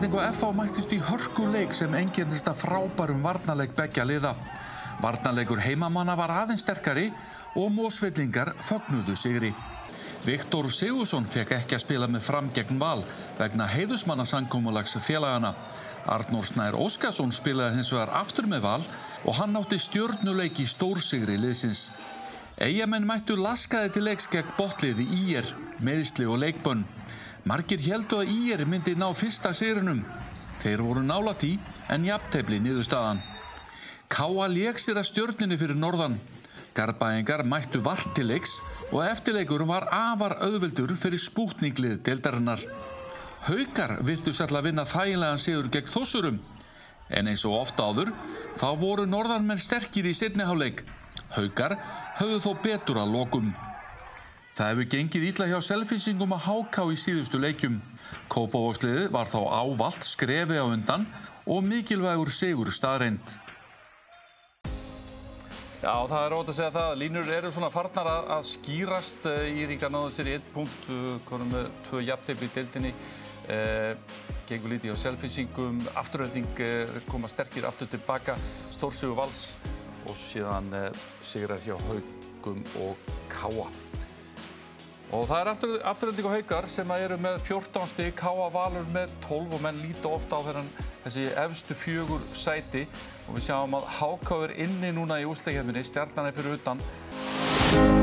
Afturelding og FH mættist í hörkuleik sem einkenndist af frábærum varnarleik beggja liða. Varnarleikur heimamanna var aðeins sterkari og Mosfellingar fögnuðu sigri. Viktor Sigurðsson fékk ekki að spila með Fram gegn Val vegna heiðursmannasamkomulags félagana. Arnór Snær Óskarsson spilaði hins vegar aftur með Val og hann átti stjörnuleik í stórsigri liðsins. Eyjamenn mættu laskaði til leiks gegn botliði ÍR, meiðsli og leikbönn. Margir héldu að ÍR myndi ná fyrsta sigrinum. Þeir voru nálægt í en jafntefli niðurstaðan. KA lék sér að stjörnunni fyrir norðan. Garbaengar mættu vart til leiks og eftirleikur var afar auðveldur fyrir Spútninglið deildarinnar. Haukar virtust ætla að vinna þægilegan sigur gegn Þórsurum. En eins og oft áður, þá voru norðanmenn sterkir í seinni hálfleik. Haukar höfðu þó betur að lokum. Það hefur gengið illa hjá Selfyssingum að HK í síðustu leikjum. Kópavogsliðið var þá ávallt skrefi á undan og mikilvægur sigur staðreynd. Já, það er óhætt að segja það. Línur eru svona farnar að skýrast. Íringar náðu sér í 1 punkt, konum með 2 jafntefli í deildinni. Gengur lítið hjá Selfyssingum. Afturelding koma sterkir aftur tilbaka. Stórsigur Vals og síðan sigrar hjá Haukum og KA. Og það er Afturelding og Haukar sem eru með 14 stig, KA Valur með 12 og menn líta ofta á þessi efstu 4 sæti. Og við sjáum að HK er inni núna í úrslitakeppninni, Stjarnan er fyrir utan.